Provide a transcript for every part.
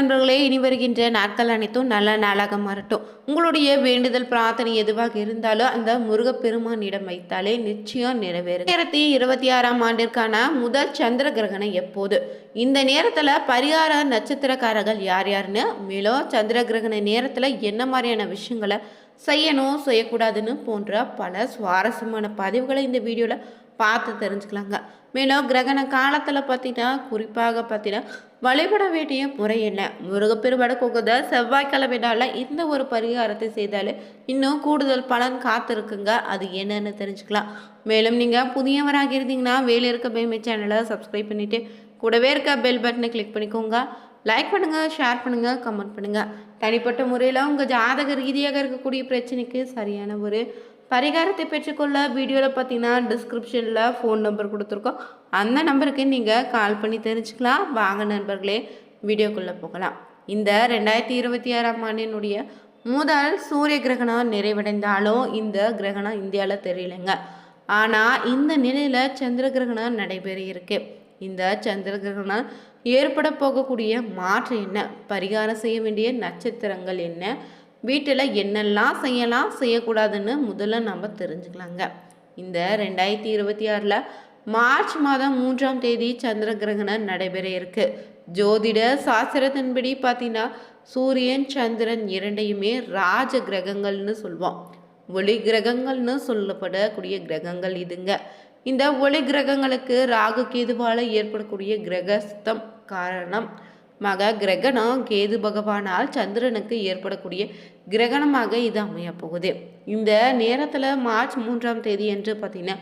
நண்பர்களே, இனி வருகின்ற நாட்கள் அனைத்தும் நல்ல நாளாக மாறட்டும். உங்களுடைய வேண்டுதல் பிரார்த்தனை எதுவாக இருந்தாலும் அந்த முருகப்பெருமானிடம் வைத்தாலே நிச்சயம் நிறைவேறும். 2026ஆம் ஆண்டிற்கான முதல் சந்திர கிரகணம் எப்போது? இந்த நேரத்தில் பரிகார நட்சத்திரக்காரர்கள் யார் யாருன்னு, மேலும் சந்திர கிரகண நேரத்தில் என்ன மாதிரியான விஷயங்களை செய்யணும் செய்யக்கூடாதுன்னு போன்ற பல சுவாரஸ்யமான பதிவுகளை இந்த வீடியோவில் பார்த்து தெரிஞ்சுக்கலாங்க. மேலும் கிரகண காலத்தில் பார்த்தீங்கன்னா, குறிப்பாக பார்த்தீங்கன்னா வழிபட வேண்டிய முறை என்ன? முருகப்பெருமாட கொகுத செவ்வாய்க்கிழமை நாளில் இந்த ஒரு பரிகாரத்தை செய்தாலே இன்னும் கூடுதல் பலன் காத்திருக்குங்க. அது என்னன்னு தெரிஞ்சுக்கலாம். மேலும் நீங்கள் புதியவராக இருந்தீங்கன்னா வேலை இருக்க பேமை சேனலை சப்ஸ்கிரைப் பண்ணிவிட்டு கூடவே இருக்க பெல் பட்டனை கிளிக் பண்ணிக்கோங்க. லைக் பண்ணுங்கள், ஷேர் பண்ணுங்கள், கமெண்ட் பண்ணுங்கள். தனிப்பட்ட முறையில் உங்கள் ஜாதக ரீதியாக இருக்கக்கூடிய பிரச்சனைக்கு சரியான ஒரு பரிகாரத்தை பெற்றுக்கொள்ள வீடியோவில் பார்த்தீங்கன்னா டிஸ்கிரிப்ஷனில் ஃபோன் நம்பர் கொடுத்துருக்கோம். அந்த நம்பருக்கு நீங்கள் கால் பண்ணி தெரிஞ்சுக்கலாம். வாங்க நண்பர்களே, வீடியோக்குள்ளே போகலாம். இந்த 2026ஆம் ஆண்டினுடைய முதல் சூரிய கிரகணம் நிறைவடைந்தாலும் இந்த கிரகணம் இந்தியாவில் தெரியலைங்க. ஆனால் இந்த நிலையில் சந்திர கிரகணம் நடைபெற இருக்கு. இந்த சந்திர கிரகணம் ஏற்பட போகக்கூடிய மாற்றம் என்ன? பரிகாரம் செய்ய வேண்டிய நட்சத்திரங்கள் என்ன? வீட்டில் என்னெல்லாம் செய்யலாம் செய்யக்கூடாதுன்னு முதல்ல நம்ம தெரிஞ்சுக்கலாங்க. இந்த 2026 மார்ச் மாதம் 3ஆம் தேதி சந்திர கிரகணம் நடைபெற இருக்கு. ஜோதிட சாஸ்திரத்தின்படி பார்த்தீங்கன்னா சூரியன் சந்திரன் இரண்டையுமே ராஜ கிரகங்கள்னு சொல்லுவோம். ஒளி கிரகங்கள்னு சொல்லப்படக்கூடிய கிரகங்கள் இதுங்க. இந்த ஒளி கிரகங்களுக்கு ராகு கேதுவால் ஏற்படக்கூடிய கிரகஸ்தம் காரணம் மக கிரகணம் கேது பகவானால் சந்திரனுக்கு ஏற்படக்கூடிய கிரகணமாக இது அமைய போகுது. இந்த நேரத்தில் மார்ச் 3ஆம் தேதி என்று பார்த்தீங்கன்னா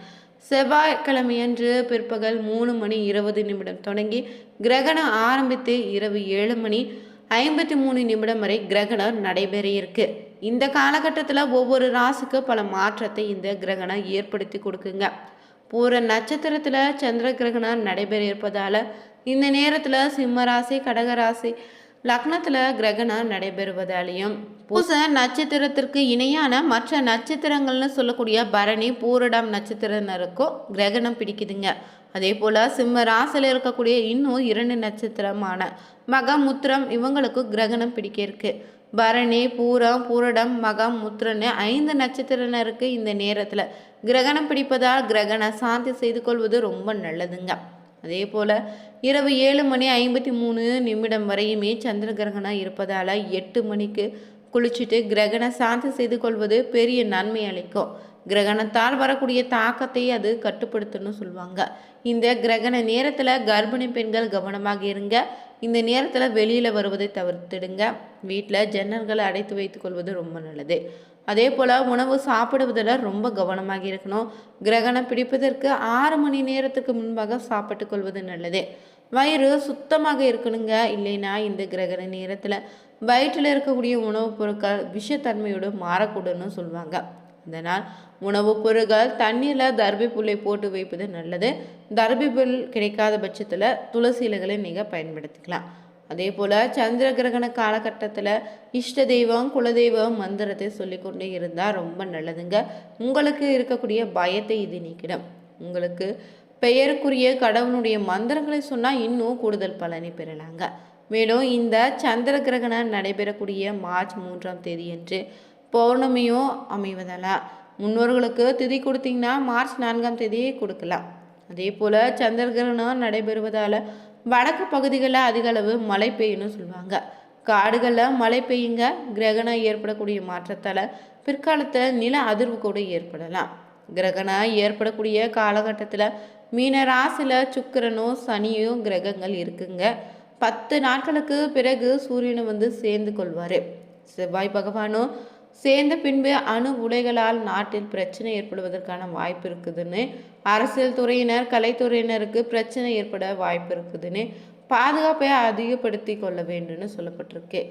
செவ்வாய்க்கிழமையன்று பிற்பகல் 3:20 தொடங்கி கிரகணம் ஆரம்பித்து இரவு 7:53 வரை கிரகணம் நடைபெற இருக்கு. இந்த காலகட்டத்தில் ஒவ்வொரு ராசிக்கு பல மாற்றத்தை இந்த கிரகணம் ஏற்படுத்தி கொடுக்குங்க. பூர நட்சத்திரத்தில் சந்திர கிரகணம் நடைபெற இருப்பதால் இந்த நேரத்தில் சிம்மராசி, கடகராசி லக்னத்தில் கிரகணம் நடைபெறுவதாலையும் பூச நட்சத்திரத்திற்கு இணையான மற்ற நட்சத்திரங்கள்னு சொல்லக்கூடிய பரணி, பூரடம் நட்சத்திரத்தினருக்கும் கிரகணம் பிடிக்குதுங்க. அதே போல் சிம்ம ராசியில் இருக்கக்கூடிய இன்னும் 2 நட்சத்திரமான மகம், முத்திரம் இவங்களுக்கும் கிரகணம் பிடிக்க இருக்கு. பரணி, பூரம், பூரடம், மகம், முத்திரன்னு 5 நட்சத்திரனருக்கு இந்த நேரத்தில் கிரகணம் பிடிப்பதால் கிரகண சாந்தி செய்து கொள்வது ரொம்ப நல்லதுங்க. அதே போல் இரவு 7:53 வரையுமே சந்திர கிரகணம் இருப்பதால் 8 மணிக்கு குளிச்சுட்டு கிரகண சாந்தி செய்து கொள்வது பெரிய நன்மை அளிக்கும். கிரகணத்தால் வரக்கூடிய தாக்கத்தை அது கட்டுப்படுத்தணும்னு சொல்லுவாங்க. இந்த கிரகண நேரத்தில் கர்ப்பிணி பெண்கள் கவனமாக இருங்க. இந்த நேரத்தில் வெளியில் வருவதை தவிர்த்துடுங்க. வீட்டில் ஜன்னல்களை அடைத்து வைத்துக் கொள்வது ரொம்ப நல்லது. அதே போல் உணவு சாப்பிடுவதில் ரொம்ப கவனமாக இருக்கணும். கிரகணம் பிடிப்பதற்கு 6 மணி நேரத்துக்கு முன்பாக சாப்பிட்டு கொள்வது நல்லது. வயிறு சுத்தமாக இருக்கணுங்க. இல்லைன்னா இந்த கிரகண நேரத்தில் வயிற்றில் இருக்கக்கூடிய உணவுப் பொருட்கள் விஷத்தன்மையோடு மாறக்கூடுன்னு சொல்லுவாங்க. அதனால் உணவுப் பொருட்கள் தண்ணீரில் தர்பி புல்லை போட்டு வைப்பது நல்லது. தர்பி புல் கிடைக்காத பட்சத்தில் துளசி இலைகளை நீங்கள் பயன்படுத்திக்கலாம். அதே போல் சந்திர கிரகண காலகட்டத்தில் இஷ்ட தெய்வம், குலதெய்வம் மந்திரத்தை சொல்லிக்கொண்டே இருந்தால் ரொம்ப நல்லதுங்க. உங்களுக்கு இருக்கக்கூடிய பயத்தை இது நீக்கிடும். உங்களுக்கு பெயருக்குரிய கடவுளுடைய மந்திரங்களை சொன்னால் இன்னும் கூடுதல் பலனை பெறலாங்க. மேலும் இந்த சந்திர கிரகணம் நடைபெறக்கூடிய மார்ச் 3ஆம் தேதி என்று பௌர்ணமியும் அமைவதால் முன்னோர்களுக்கு திதி கொடுத்தீங்கன்னா மார்ச் 4ஆம் தேதியே கொடுக்கலாம். அதே போல் சந்திர கிரகணம் நடைபெறுவதால் வடக்கு பகுதிகளில் அதிக அளவு மழை பெய்யும்னு சொல்லுவாங்க. காடுகளில் மழை பெய்யுங்க. கிரகணம் ஏற்படக்கூடிய மாற்றத்தால் பிற்காலத்தில் நில அதிர்வு கூட ஏற்படலாம். கிரகணம் ஏற்படக்கூடிய காலகட்டத்தில் மீன ராசியில் சுக்கிரனும் சனியும் கிரகங்கள் இருக்குங்க. 10 நாட்களுக்கு பிறகு சூரியனை சேர்ந்து கொள்வார். செவ்வாய் பகவானும் சேர்ந்த பின்பு அணு உலைகளால் நாட்டில் பிரச்சனை ஏற்படுவதற்கான வாய்ப்பு இருக்குதுன்னு, அரசியல் துறையினர், கலைத்துறையினருக்கு பிரச்சனை ஏற்பட வாய்ப்பு இருக்குதுன்னு பாதுகாப்பை அதிகப்படுத்தி கொள்ள வேண்டும்னு சொல்லப்பட்டிருக்கு.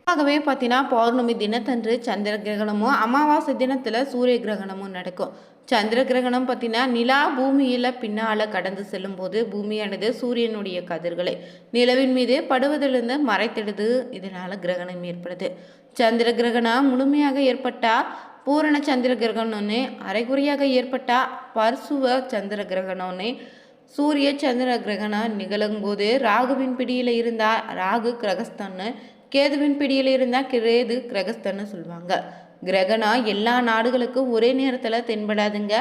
ஆகவே பார்த்தீங்கன்னா பௌர்ணமி தினத்தன்று சந்திர கிரகணமும் அமாவாசை தினத்தில் சூரிய கிரகணமும் நடக்கும். சந்திர கிரகணம் பார்த்தீங்கன்னா நிலா பூமியில் பின்னால் கடந்து செல்லும் போது பூமியானது சூரியனுடைய கதிர்களை நிலவின் மீது படுவதிலிருந்து மறைத்திடுது. இதனால் கிரகணம் ஏற்படுது. சந்திர கிரகணம் முழுமையாக ஏற்பட்டால் பூரண சந்திர கிரகணம்னு, அரைகுறையாக ஏற்பட்டால் பர்சுவ சந்திர கிரகணம்னு சூரிய சந்திர கிரகணம் நிகழும் போது ராகுவின் பிடியில் இருந்தா ராகு கிரகஸ்தான்னு, கேதுவின் பிடியில் இருந்தா கேது கிரகஸ்தான்னு சொல்லுவாங்க. கிரகணம் எல்லா நாடுகளுக்கும் ஒரே நேரத்தில் தென்படாதுங்க.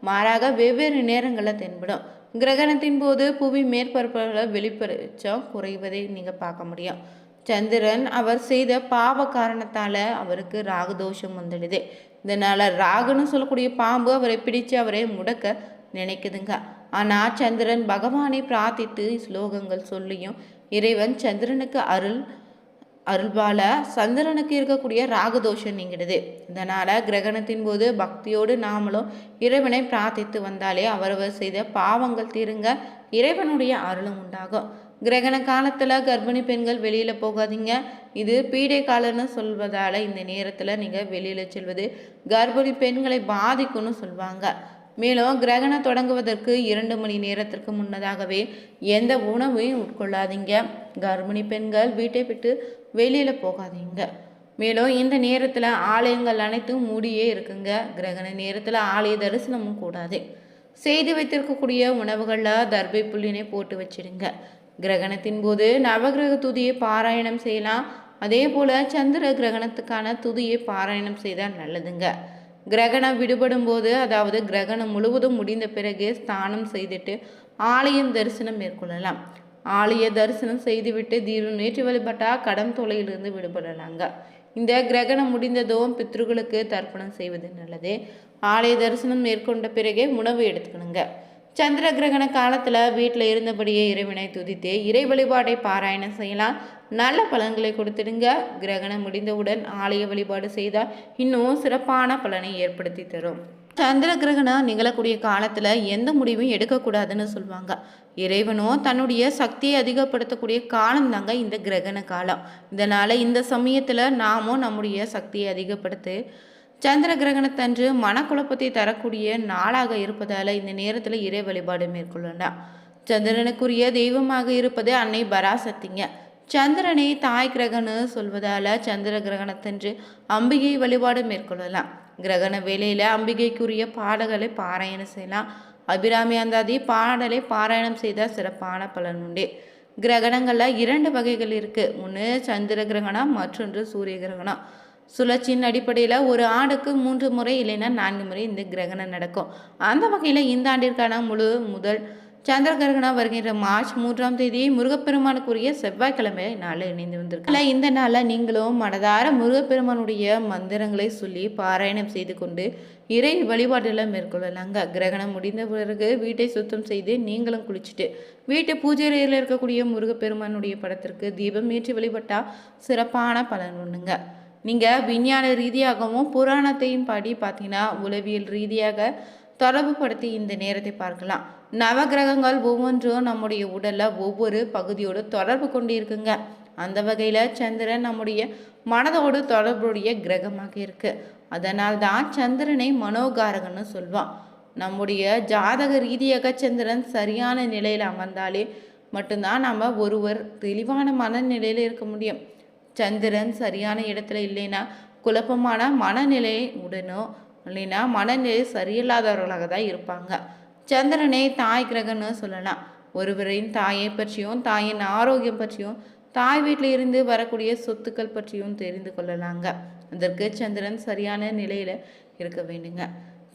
மாறாக வெவ்வேறு நேரங்களில் தென்படும். கிரகணத்தின் போது புவி மேற்பரப்பில் வெளிப்படைச்சம் குறைவதை நீங்கள் பார்க்க முடியும். சந்திரன் அவர் செய்த பாவ காரணத்தால் அவருக்கு ராகு தோஷம் வந்துடுது. இதனால் ராகுன்னு சொல்லக்கூடிய பாம்பு அவரை பிடிச்சு அவரை முடக்க நினைக்குதுங்க. ஆனால் சந்திரன் பகவானை பிரார்த்தித்து ஸ்லோகங்கள் சொல்லியும் இறைவன் சந்திரனுக்கு அருள்பால சந்திரனுக்கு இருக்கக்கூடிய ராகதோஷம் நீங்கிடுது. இதனால் கிரகணத்தின் போது பக்தியோடு நாமளும் இறைவனை பிரார்த்தித்து வந்தாலே அவரவர் செய்த பாவங்கள் தீருங்க, இறைவனுடைய அருளும் உண்டாகும். கிரகண காலத்தில் கர்ப்பிணி பெண்கள் வெளியில் போகாதீங்க. இது பீடை காலம்னு சொல்வதால் இந்த நேரத்தில் நீங்கள் வெளியில் செல்வது கர்ப்பிணி பெண்களை பாதிக்கும்னு சொல்லுவாங்க. மேலும் கிரகணம் தொடங்குவதற்கு 2 மணி நேரத்திற்கு முன்னதாகவே எந்த உணவையும் உட்கொள்ளாதீங்க. கர்ப்பிணி பெண்கள் வீட்டை விட்டு வெளியில் போகாதீங்க. மேலும் இந்த நேரத்தில் ஆலயங்கள் அனைத்தும் மூடியே இருக்குங்க. கிரகண நேரத்தில் ஆலய தரிசனமும் கூடாது. செய்து வைத்திருக்கக்கூடிய உணவுகளில் தர்பை புல்லினை போட்டு வச்சிடுங்க. கிரகணத்தின் போது நவகிரக துதியை பாராயணம் செய்யலாம். அதே போல் சந்திர கிரகணத்துக்கான துதியை பாராயணம் செய்தால் நல்லதுங்க. கிரகணம் விடுபடும் போது, அதாவது கிரகணம் முழுவதும் முடிந்த பிறகு ஸ்நானம் செய்துட்டு ஆலயம் தரிசனம் மேற்கொள்ளலாம். ஆலய தரிசனம் செய்துவிட்டு தீபம் ஏற்றி வழிபட்டால் கடன் தொல்லையிலிருந்து விடுபடலாங்க. இந்த கிரகணம் முடிந்ததும் பித்ருக்களுக்கு தர்ப்பணம் செய்வது நல்லது. ஆலய தரிசனம் மேற்கொண்ட பிறகே உணவு எடுத்துக்கணுங்க. சந்திர கிரகண காலத்தில் வீட்டில் இருந்தபடியே இறைவனை துதித்து இறை வழிபாட்டை பாராயணம் செய்யலாம். நல்ல பலன்களை கொடுத்துடுங்க. கிரகணம் முடிந்தவுடன் ஆலய வழிபாடு செய்தால் இன்னும் சிறப்பான பலனை ஏற்படுத்தி தரும். சந்திர கிரகணம் நிகழக்கூடிய காலத்தில் எந்த முடிவும் எடுக்கக்கூடாதுன்னு சொல்லுவாங்க. இறைவனும் தன்னுடைய சக்தியை அதிகப்படுத்தக்கூடிய காலம் தாங்க இந்த கிரகண காலம். இதனால் இந்த சமயத்தில் நாமும் நம்முடைய சக்தியை அதிகப்படுத்தி சந்திர கிரகணத்தன்று மனக்குழப்பத்தை தரக்கூடிய நாளாக இருப்பதால் இந்த நேரத்தில் இறை வழிபாடு மேற்கொள்ளலாம். சந்திரனுக்குரிய தெய்வமாக இருப்பது அன்னை பராசக்திங்க. சந்திரனை தாய் கிரகணு சொல்வதால் சந்திர கிரகணத்தன்று அம்பிகை வழிபாடு மேற்கொள்ளலாம். கிரகண வேளையில் அம்பிகைக்குரிய பாடல்களை பாராயணம் செய்யலாம். அபிராமி அந்தாதி பாடலை பாராயணம் செய்தால் சிறப்பான பலன் உண்டு. கிரகணங்களில் 2 வகைகள் இருக்குது. ஒன்று சந்திர கிரகணம், மற்றொன்று சூரிய கிரகணம். சுழற்சியின் அடிப்படையில் ஒரு ஆண்டுக்கு 3 முறை இல்லைன்னா 4 முறை இந்த கிரகணம் நடக்கும். அந்த வகையில் இந்த ஆண்டிற்கான முதல் சந்திர கிரகணம் வருகின்ற மார்ச் 3ஆம் தேதி முருகப்பெருமானுக்குரிய செவ்வாய்க்கிழமை நாளில் இணைந்து வந்திருக்கு. இந்த நாளில் நீங்களும் மனதார முருகப்பெருமானுடைய மந்திரங்களை சொல்லி பாராயணம் செய்து கொண்டு இறை வழிபாடுகளை மேற்கொள்ளலாங்க. கிரகணம் முடிந்த பிறகு வீட்டை சுத்தம் செய்து நீங்களும் குளிச்சுட்டு வீட்டு பூஜை அறையில் இருக்கக்கூடிய முருகப்பெருமானுடைய படத்திற்கு தீபம் ஏற்றி வழிபட்டால் சிறப்பான பலன் உண்டுங்க. நீங்கள் விஞ்ஞான ரீதியாகவும் புராணத்தையும் படி பார்த்தீங்கன்னா உளவியல் ரீதியாக தொடர்பு படுத்தி இந்த நேரத்தை பார்க்கலாம். நவகிரகங்கள் ஒவ்வொன்றும் நம்முடைய உடலில் ஒவ்வொரு பகுதியோடு தொடர்பு கொண்டு இருக்குங்க. அந்த வகையில் சந்திரன் நம்முடைய மனதோடு தொடர்புடைய கிரகமாக இருக்குது. அதனால் தான் சந்திரனை மனோகாரகன்னு சொல்வான். நம்முடைய ஜாதக ரீதியாக சந்திரன் சரியான நிலையில் அமர்ந்தாலே மட்டும்தான் நம்ம ஒருவர் தெளிவான மனநிலையில் இருக்க முடியும். சந்திரன் சரியான இடத்துல இல்லைன்னா குழப்பமான மனநிலை உடனோ இல்லைன்னா மனநிலை சரியில்லாதவர்களாக தான் இருப்பாங்க. சந்திரனை தாய் கிரகம்னு சொல்லலாம். ஒருவரின் தாயை பற்றியும் தாயின் ஆரோக்கியம் பற்றியும் தாய் வீட்டில் இருந்து வரக்கூடிய சொத்துக்கள் பற்றியும் தெரிந்து கொள்ளலாங்க. அதற்கு சந்திரன் சரியான நிலையில் இருக்க வேண்டுங்க.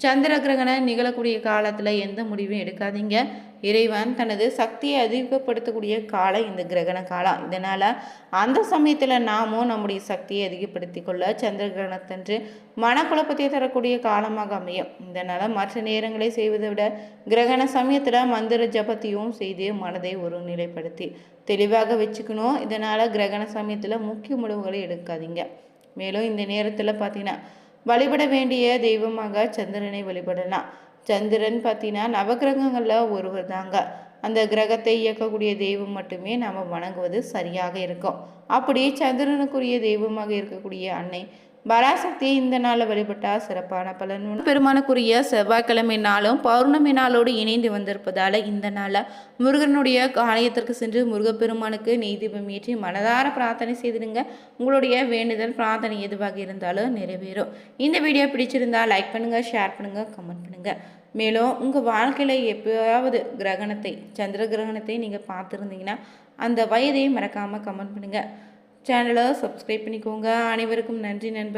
சந்திர கிரகணம் நிகழக்கூடிய காலத்தில் எந்த முடிவும் எடுக்காதீங்க. இறைவன் தனது சக்தியை அதிகப்படுத்தக்கூடிய காலம் இந்த கிரகண காலம். இதனால் அந்த சமயத்தில் நாமும் நம்முடைய சக்தியை அதிகப்படுத்தி கொள்ள சந்திர கிரகணத்தன்று மனக்குழப்பத்தை தரக்கூடிய காலமாக அமையும். இதனால் மற்ற நேரங்களை செய்வதை விட கிரகண சமயத்தில் மந்திர ஜபத்தையும் செய்து மனதை ஒரு நிலைப்படுத்தி தெளிவாக வச்சுக்கணும். இதனால் கிரகண சமயத்தில் முக்கிய முடிவுகளை எடுக்காதீங்க. மேலும் இந்த நேரத்தில் பார்த்தீங்கன்னா வழிபட வேண்டிய தெய்வமாக சந்திரனை வழிபடலாம். சந்திரன் பார்த்தீங்கன்னா நவகிரகங்களில் ஒருவர் தாங்க. அந்த கிரகத்தை இயக்கக்கூடிய தெய்வம் மட்டுமே நம்ம வணங்குவது சரியாக இருக்கும். அப்படி சந்திரனுக்குரிய தெய்வமாக இருக்கக்கூடிய அன்னை பராசக்தி இந்த நாளில் வழிபட்டால் சிறப்பான பலன். பெருமானுக்குரிய செவ்வாய்க்கிழமை நாளும் பௌர்ணமி நாளோடு இணைந்து வந்திருப்பதால் இந்த நாளில் முருகனுடைய ஆலயத்திற்கு சென்று முருகப்பெருமானுக்கு நெய் தீபம் ஏற்றி மனதார பிரார்த்தனை செய்திடுங்க. உங்களுடைய வேண்டுதல் பிரார்த்தனை எதுவாக இருந்தாலும் நிறைவேறும். இந்த வீடியோ பிடிச்சிருந்தா லைக் பண்ணுங்கள், ஷேர் பண்ணுங்கள், கமெண்ட் பண்ணுங்கள். மேலும் உங்கள் வாழ்க்கையில் எப்போயாவது கிரகணத்தை சந்திர கிரகணத்தை நீங்கள் பார்த்துருந்தீங்கன்னா அந்த வயதையும் மறக்காமல் கமெண்ட் பண்ணுங்கள். சேனலை சப்ஸ்கிரைப் பண்ணிக்கோங்க. அனைவருக்கும் நன்றி நண்பர்.